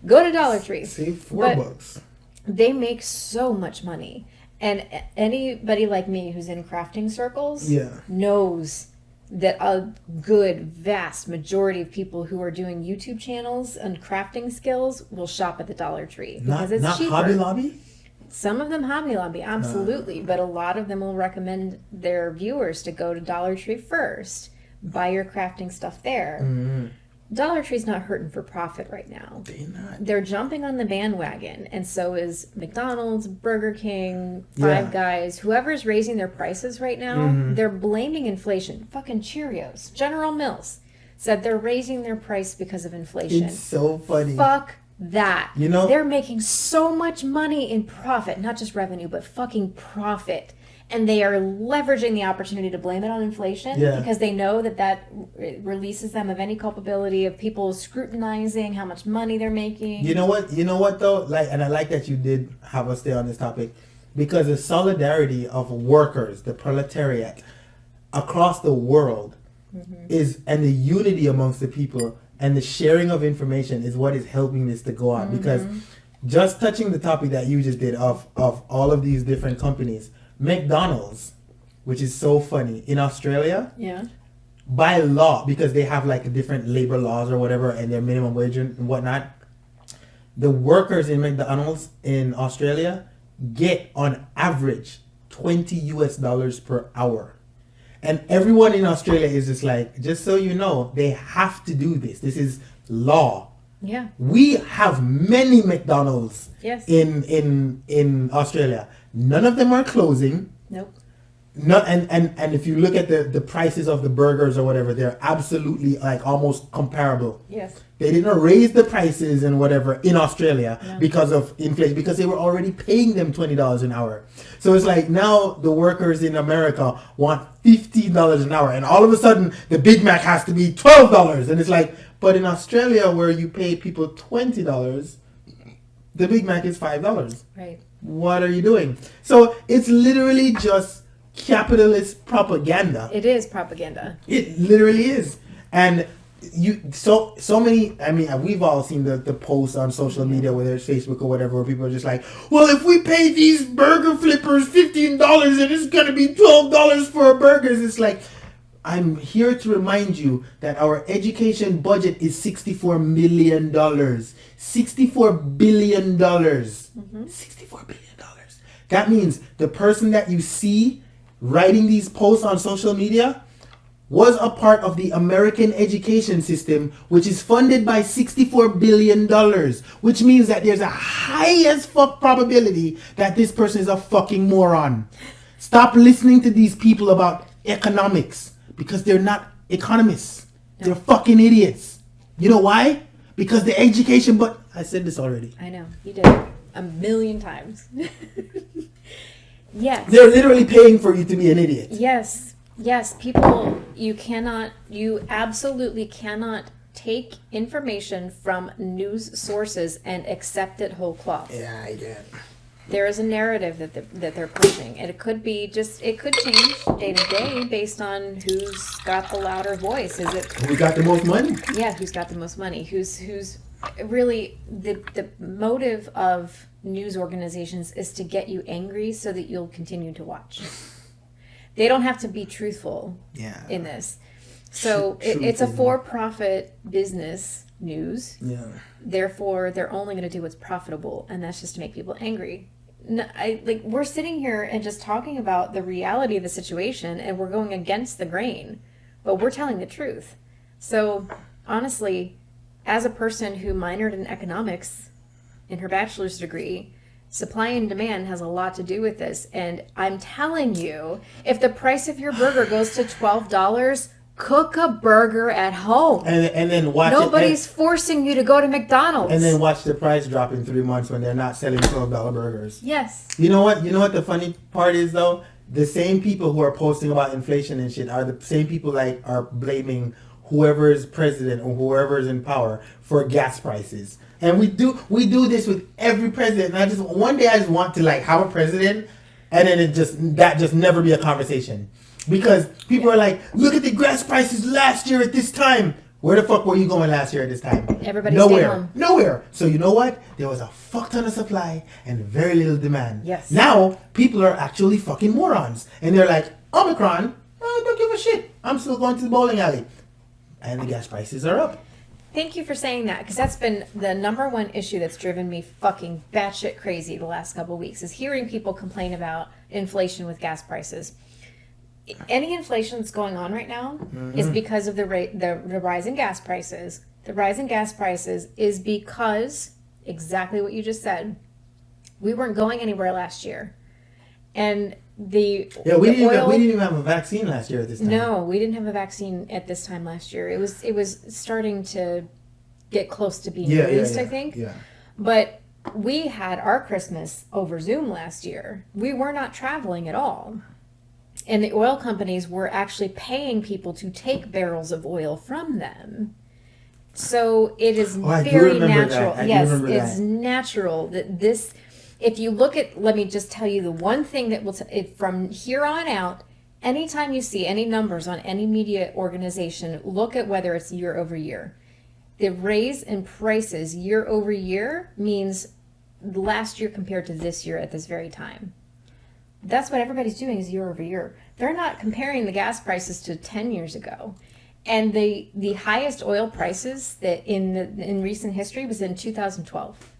Go to Dollar Tree. Save $4. They make so much money. And anybody like me who's in crafting circles knows that a good, vast majority of people who are doing YouTube channels and crafting skills will shop at the Dollar Tree. Because it's cheaper. Not Hobby Lobby? Some of them Hobby Lobby, absolutely. But a lot of them will recommend their viewers to go to Dollar Tree first. Buy your crafting stuff there. Mm-hmm. Dollar Tree's not hurting for profit right now. They're not. They're jumping on the bandwagon, and so is McDonald's, Burger King, Five Guys. Whoever's raising their prices right now, they're blaming inflation. Fucking Cheerios, General Mills said they're raising their price because of inflation. It's so funny. Fuck that. You know, they're making so much money in profit, not just revenue, but fucking profit. And they are leveraging the opportunity to blame it on inflation because they know that releases them of any culpability of people scrutinizing how much money they're making. You know what though? Like, and I like that you did have us stay on this topic, because the solidarity of workers, the proletariat across the world is, and the unity amongst the people and the sharing of information is what is helping this to go on. Because just touching the topic that you just did of all of these different companies, McDonald's, which is so funny, in Australia, by law, because they have like different labor laws or whatever, and their minimum wage and whatnot, the workers in McDonald's in Australia get on average $20 per hour. And everyone in Australia is just like, just so you know, they have to do this. This is law. Yeah. We have many McDonald's in Australia. None of them are closing. Nope. And if you look at the prices of the burgers or whatever, they're absolutely like almost comparable. Yes. They didn't raise the prices and whatever in Australia because of inflation, because they were already paying them $20 an hour. So it's like now the workers in America want $15 an hour, and all of a sudden the Big Mac has to be $12. And it's like, but in Australia where you pay people $20, the Big Mac is $5. Right. What are you doing? So it's literally just capitalist propaganda. It is propaganda. It literally is. And so many, I mean, we've all seen the posts on social media, whether it's Facebook or whatever, where people are just like, well, if we pay these burger flippers $15 and it's going to be $12 for a burger, it's like, I'm here to remind you that our education budget is $64 million. $64 billion. $64 billion. That means the person that you see writing these posts on social media was a part of the American education system, which is funded by $64 billion, which means that there's a high as fuck probability that this person is a fucking moron. Stop listening to these people about economics, because they're not economists. No. They're fucking idiots. You know why? Because the education, but I said this already. I know, you did. A million times. Yes. They're literally paying for you to be an idiot. Yes. Yes. People, you absolutely cannot take information from news sources and accept it whole cloth. Yeah, I get. There is a narrative that they're pushing, and it could change day to day based on who's got the louder voice. Is it who got the most money? Yeah, who's got the most money? Who's really the motive of news organizations is to get you angry so that you'll continue to watch. They don't have to be truthful in this. So it's a for-profit business news. Yeah. Therefore, they're only going to do what's profitable, and that's just to make people angry. No, we're sitting here and just talking about the reality of the situation, and we're going against the grain, but we're telling the truth. So, honestly, as a person who minored in economics in her bachelor's degree, supply and demand has a lot to do with this. And I'm telling you, if the price of your burger goes to $12, cook a burger at home. And then watch Nobody's forcing you to go to McDonald's. And then watch the price drop in 3 months when they're not selling $12 burgers. Yes. You know what? You know what the funny part is though? The same people who are posting about inflation and shit are the same people like are blaming whoever is president or whoever is in power for gas prices. And we do this with every president. And one day I just want to like have a president, and then that just never be a conversation. Because people are like, look at the gas prices last year at this time. Where the fuck were you going last year at this time? Everybody stayed home. Nowhere. So you know what? There was a fuck ton of supply and very little demand. Yes. Now, people are actually fucking morons. And they're like, Omicron, don't give a shit. I'm still going to the bowling alley. And the gas prices are up. Thank you for saying that, because that's been the number one issue that's driven me fucking batshit crazy the last couple of weeks, is hearing people complain about inflation with gas prices. Any inflation that's going on right now is because of the rise in gas prices. The rise in gas prices is because, exactly what you just said, we weren't going anywhere last year. And we didn't even have a vaccine last year at this time. No, we didn't have a vaccine at this time last year. It was starting to get close to being released, I think. Yeah. But we had our Christmas over Zoom last year. We were not traveling at all. And the oil companies were actually paying people to take barrels of oil from them. So it is very natural. Yes, it's natural that this, if you look at, let me just tell you the one thing that will, from here on out, anytime you see any numbers on any media organization, look at whether it's year over year. The raise in prices year over year means last year compared to this year at this very time. That's what everybody's doing, is year over year. They're not comparing the gas prices to 10 years ago. And the highest oil prices that in recent history was in 2012.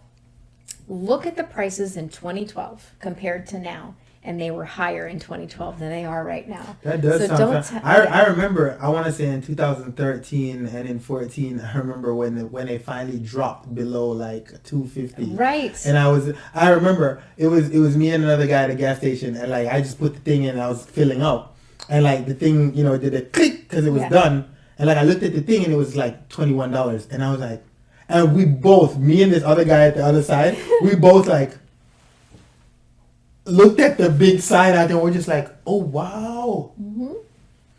Look at the prices in 2012 compared to now. And they were higher in 2012 than they are right now. That does sound I remember, I want to say in 2013 and in 14, I remember when they finally dropped below like 250. Right. And I remember it was me and another guy at a gas station, and like I just put the thing in and I was filling up. And like the thing, did a click because it was done. And like I looked at the thing and it was like $21. And I was like, and we both, me and this other guy at the other side, we both like looked at the big sign out there, and we're just like, oh wow. Mm-hmm.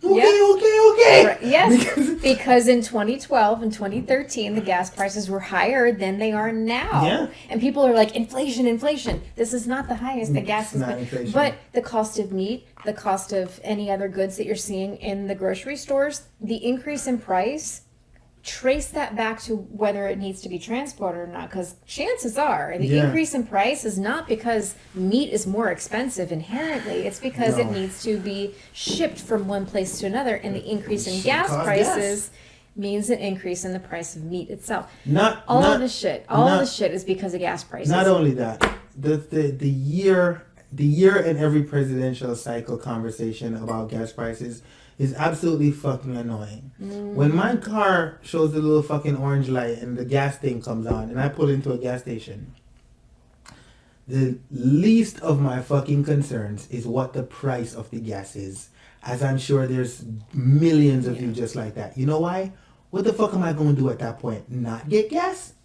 Okay. Right. Yes, because in 2012 and 2013, the gas prices were higher than they are now. Yeah. And people are like, inflation. This is not the highest. The gas is not inflation. But the cost of meat, the cost of any other goods that you're seeing in the grocery stores, the increase in price, trace that back to whether it needs to be transported or not, because chances are the increase in price is not because meat is more expensive inherently. It's because it needs to be shipped from one place to another, and the increase in gas prices means an increase in the price of meat itself. All of this shit is because of gas prices. Not only that, the year in every presidential cycle conversation about gas prices is absolutely fucking annoying. When my car shows the little fucking orange light and the gas thing comes on and I pull into a gas station, the least of my fucking concerns is what the price of the gas is, as I'm sure there's millions of you just like that. You know why? What the fuck am I going to do at that point? Not get gas?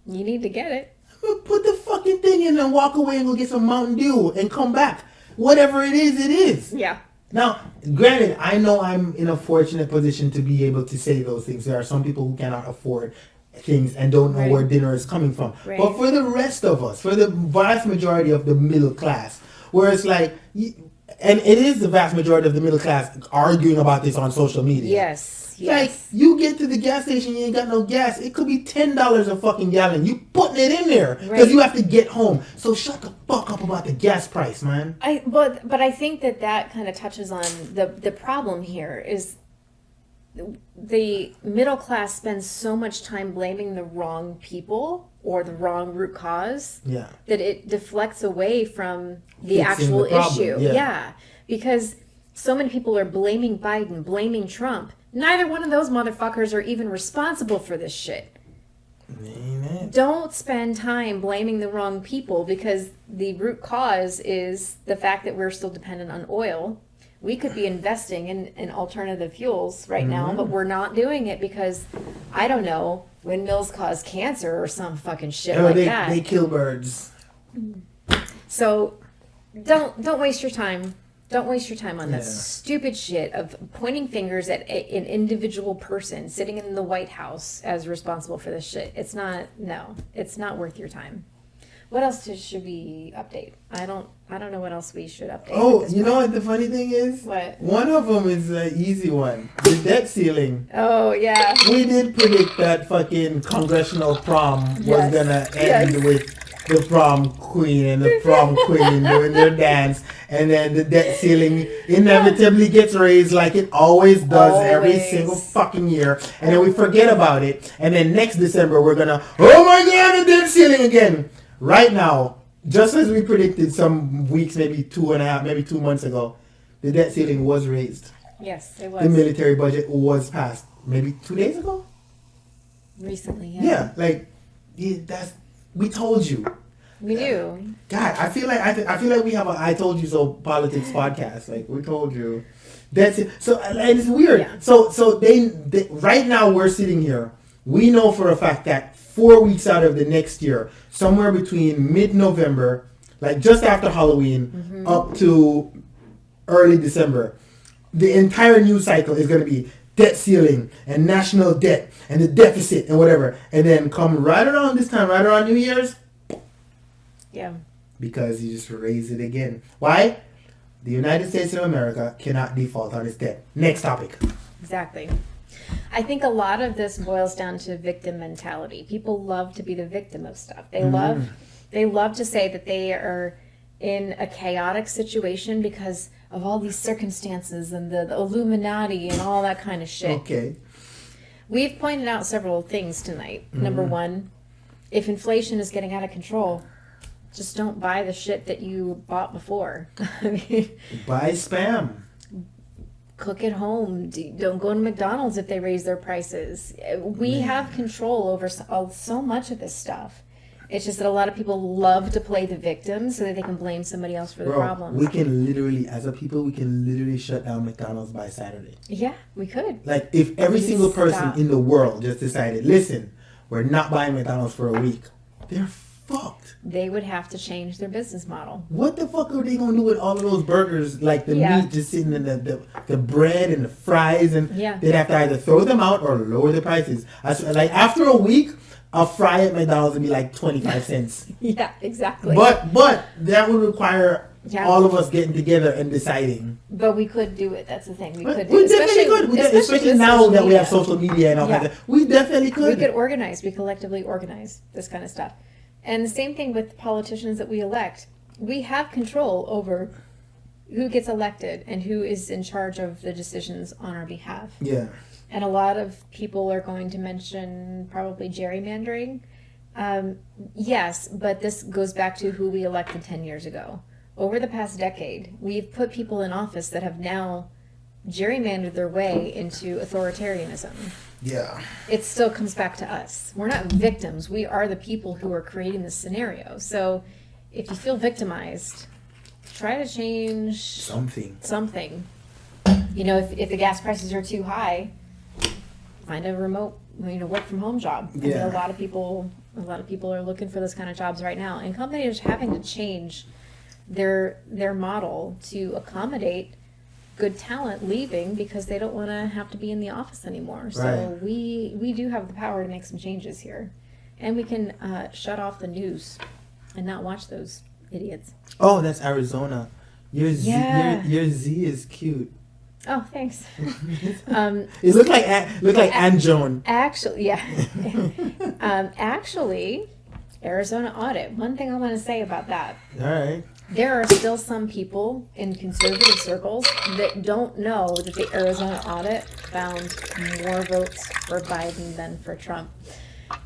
You need to get it. Put the fucking thing in and walk away and go get some Mountain Dew and come back. Whatever it is, it is. Yeah. Now, granted, I know I'm in a fortunate position to be able to say those things. There are some people who cannot afford things and don't know where dinner is coming from. Right. But for the rest of us, for the vast majority of the middle class, where it's like, and it is the vast majority of the middle class arguing about this on social media. Yes. Like, you get to the gas station, you ain't got no gas. It could be $10 a fucking gallon. You putting it in there because you have to get home. So shut the fuck up about the gas price, man. But I think that kind of touches on the problem here is the middle class spends so much time blaming the wrong people or the wrong root cause that it deflects away from the actual issue. Yeah. Because so many people are blaming Biden, blaming Trump. Neither one of those motherfuckers are even responsible for this shit. Amen. Don't spend time blaming the wrong people, because the root cause is the fact that we're still dependent on oil. We could be investing in alternative fuels right now, but we're not doing it because, I don't know, windmills cause cancer or some fucking shit that. They kill birds. So don't waste your time. Don't waste your time on that stupid shit of pointing fingers at an individual person sitting in the White House as responsible for this shit. It's not worth your time. What else should we update? I don't know what else we should update. Oh, you know what the funny thing is? What? One of them is an easy one. The debt ceiling. Oh, yeah. We did predict that fucking congressional prom was gonna end with the prom queen and the prom queen doing their dance, and then the debt ceiling inevitably gets raised like it always does every single fucking year, and then we forget about it, and then next December we're gonna, oh my god, the debt ceiling again. Right now, just as we predicted some weeks, maybe 2.5, maybe 2 months ago, the debt ceiling was raised. Yes, it was. The military budget was passed maybe 2 days ago. Recently, yeah. We told you. We do. God, I feel like we have a I told you so politics podcast. Like, we told you. That's it. So, and it's weird. Yeah. So they right now we're sitting here. We know for a fact that 4 weeks out of the next year, somewhere between mid-November, like just after Halloween, up to early December, the entire news cycle is going to be debt ceiling and national debt and the deficit and whatever. And then come right around this time, right around New Year's, because you just raise it again. Why? The United States of America cannot default on its debt. Next topic. Exactly. I think a lot of this boils down to victim mentality. People love to be the victim of stuff. They love to say that they are in a chaotic situation because of all these circumstances and the Illuminati and all that kind of shit. Okay. We've pointed out several things tonight. Number one, if inflation is getting out of control, just don't buy the shit that you bought before. I mean, buy Spam. Cook at home. Don't go to McDonald's if they raise their prices. We have control over so much of this stuff. It's just that a lot of people love to play the victim so that they can blame somebody else for the problems. We can literally, as a people, we can literally shut down McDonald's by Saturday. Yeah, we could. Like, if every single person in the world just decided, listen, we're not buying McDonald's for a week, they're fucked. They would have to change their business model. What the fuck are they going to do with all of those burgers? Like, the meat just sitting in the bread and the fries, and they'd have to either throw them out or lower the prices. Like, after a week, a fry at McDonald's would be like 25 cents. Yeah, exactly. But that would require all of us getting together and deciding. But we could do it. That's the thing. We could do it. We definitely could. Especially now that we have social media and all kinds of. We definitely could. We could organize. We collectively organize this kind of stuff. And the same thing with politicians that we elect. We have control over who gets elected and who is in charge of the decisions on our behalf. Yeah. And a lot of people are going to mention probably gerrymandering. Yes, but this goes back to who we elected 10 years ago. Over the past decade, we've put people in office that have now gerrymandered their way into authoritarianism. Yeah. It still comes back to us. We're not victims. We are the people who are creating this scenario. So if you feel victimized, try to change something. You know, if the gas prices are too high, find a remote, work from home job. I mean, a lot of people are looking for those kind of jobs right now, and companies are having to change their model to accommodate good talent leaving because they don't want to have to be in the office anymore. So we do have the power to make some changes here, and we can shut off the news and not watch those idiots. Oh, that's Arizona. Your Z is cute. Oh, thanks. It looked like Aunt Joan. Actually, actually, Arizona audit. One thing I want to say about that. All right. There are still some people in conservative circles that don't know that the Arizona audit found more votes for Biden than for Trump.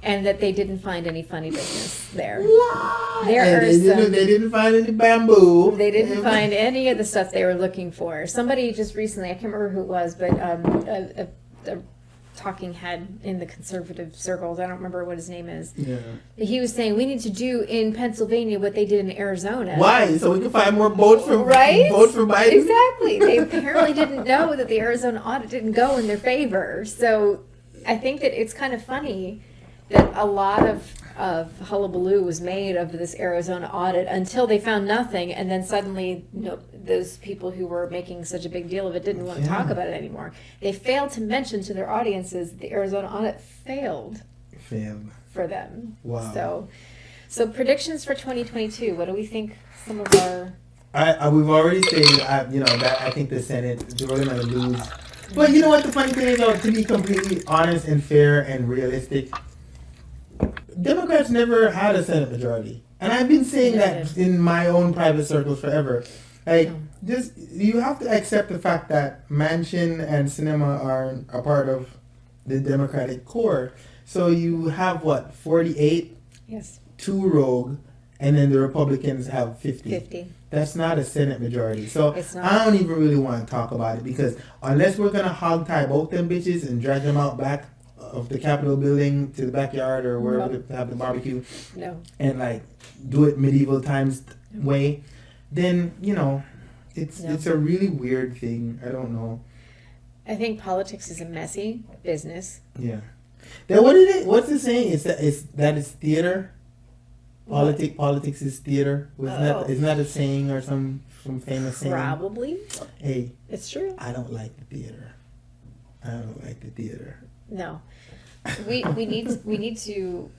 And that they didn't find any funny business there. They didn't find any bamboo. They didn't find any of the stuff they were looking for. Somebody just recently, I can't remember who it was, but a talking head in the conservative circles, I don't remember what his name is. Yeah. He was saying we need to do in Pennsylvania what they did in Arizona. Why? So we can find more votes for Biden? Exactly. They apparently didn't know that the Arizona audit didn't go in their favor. So I think that it's kind of funny that a lot of hullabaloo was made of this Arizona audit until they found nothing, and then suddenly those people who were making such a big deal of it didn't want to talk about it anymore. They failed to mention to their audiences that the Arizona audit failed for them. Wow. So predictions for 2022. What do we think some of our... We've already said, that I think the Senate, they're going to lose. But you know what the funny thing is, though, to be completely honest and fair and realistic, Democrats never had a Senate majority. And I've been saying that in my own private circles forever. You have to accept the fact that Manchin and Sinema are a part of the Democratic core. So you have 48? Yes. 2 rogue, and then the Republicans have 50. That's not a Senate majority. So I don't even really want to talk about it, because unless we're going to hog tie both them bitches and drag them out back of the Capitol building to the backyard or wherever they have the barbecue, and do it medieval times way, then it's a really weird thing. I don't know. I think politics is a messy business. Yeah. Then what's the saying? It's theater. Politics is theater. Isn't that a saying or some famous saying? Probably. Hey, it's true. I don't like the theater. No, we need to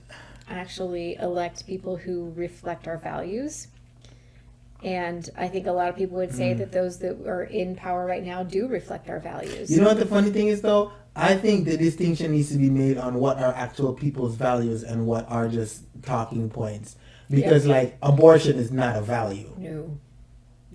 actually elect people who reflect our values, and I think a lot of people would say that those that are in power right now do reflect our values. You know what the funny thing is, though? I think the distinction needs to be made on what are actual people's values and what are just talking points, because abortion is not a value. No.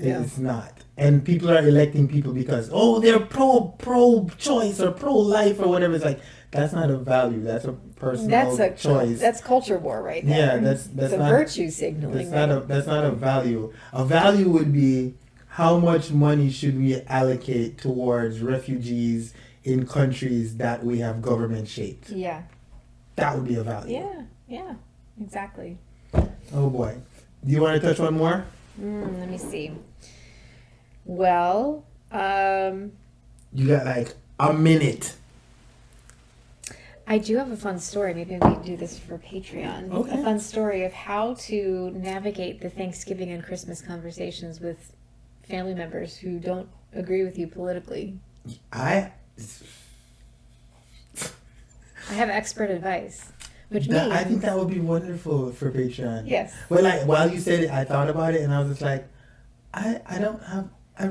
It's not. And people are electing people because, they're pro-choice or pro-life or whatever. It's like, that's not a value. That's a personal choice. That's culture war right there. Yeah, that's not virtue signaling. That's not a value. A value would be, how much money should we allocate towards refugees in countries that we have government shaped? Yeah. That would be a value. Yeah, exactly. Oh boy. Do you want to touch one more? Let me see. Well, you got a minute. I do have a fun story. Maybe we can do this for Patreon. Okay. A fun story of how to navigate the Thanksgiving and Christmas conversations with family members who don't agree with you politically. I have expert advice. Which means I think that would be wonderful for Patreon. Yes. Well, while you said it, I thought about it, and I was just like, I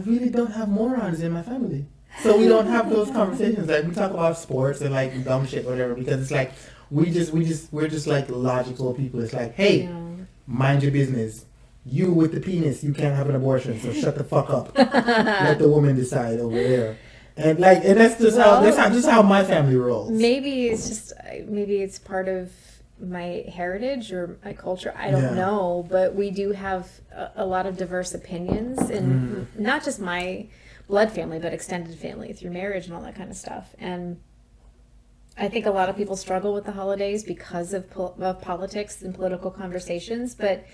really don't have morons in my family, so we don't have those conversations. We talk about sports and dumb shit, whatever, because it's we're just logical people. It's hey, mind your business. You with the penis, you can't have an abortion, so shut the fuck up. Let the woman decide over there. And that's just how my family rolls. Maybe it's part of my heritage or my culture. I don't know, but we do have a lot of diverse opinions, and not just my blood family, but extended family through marriage and all that kind of stuff. And I think a lot of people struggle with the holidays because of politics and political conversations. But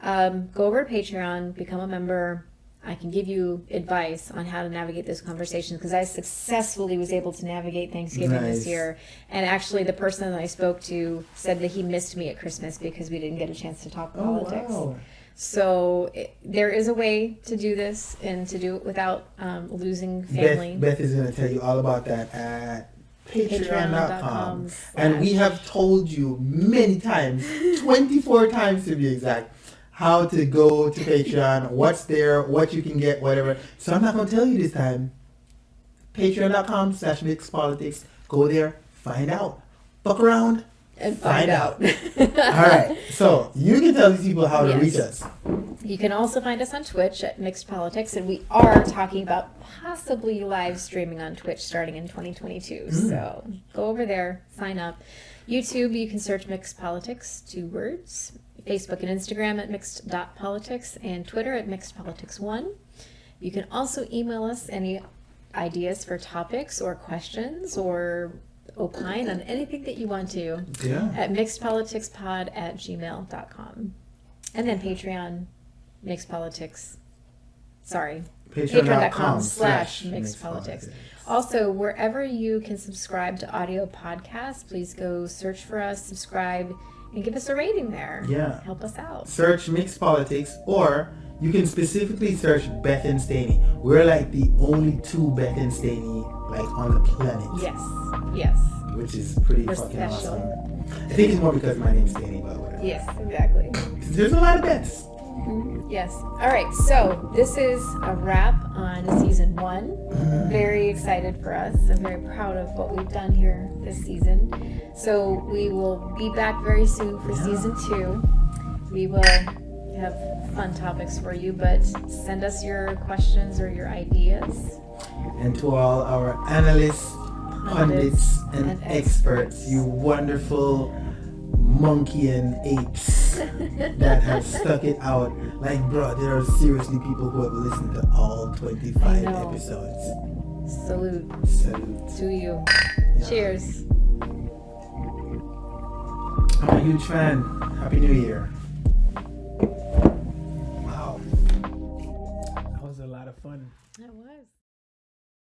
go over to Patreon, become a member. I can give you advice on how to navigate those conversations, because I successfully was able to navigate Thanksgiving this year. And actually, the person that I spoke to said that he missed me at Christmas because we didn't get a chance to talk politics. Wow. So there is a way to do this and to do it without losing family. Beth is going to tell you all about that at patreon.com. And we have told you many times, 24 times to be exact, how to go to Patreon, what's there, what you can get, whatever. So I'm not going to tell you this time. Patreon.com/mixpolitics. Go there, find out. Fuck around, and find out. All right. So you can tell these people how to reach us. You can also find us on Twitch at Mixed Politics, and we are talking about possibly live streaming on Twitch starting in 2022. So go over there, sign up. YouTube, you can search Mixed Politics, 2 words. Facebook and Instagram at mixed.politics, and Twitter at mixedpolitics1. You can also email us any ideas for topics or questions or opine on anything that you want to at mixedpoliticspod@gmail.com. And then Patreon, patreon.com/mixedpolitics. Also, wherever you can subscribe to audio podcasts, please go search for us, subscribe, and give us a rating there. Yeah. Help us out. Search Mixed Politics, or you can specifically search Beth and Stainy. We're like the only 2 Beth and Stainy like on the planet. Yes. Which is pretty We're fucking special. awesome. I think it's more because my name's Stainy, but whatever. Yes, exactly. There's a lot of Beths. Yes. All right. So this is a wrap on season 1. Very excited for us. I'm very proud of what we've done here this season. So we will be back very soon for season 2. We will have fun topics for you, but send us your questions or your ideas. And to all our analysts, pundits, and experts, you wonderful monkey and apes that have stuck it out. Like, bro, there are seriously people who have listened to all 25 episodes. Salute to you. Yeah. Cheers. I'm a huge fan. Happy New Year. Wow. That was a lot of fun. That was.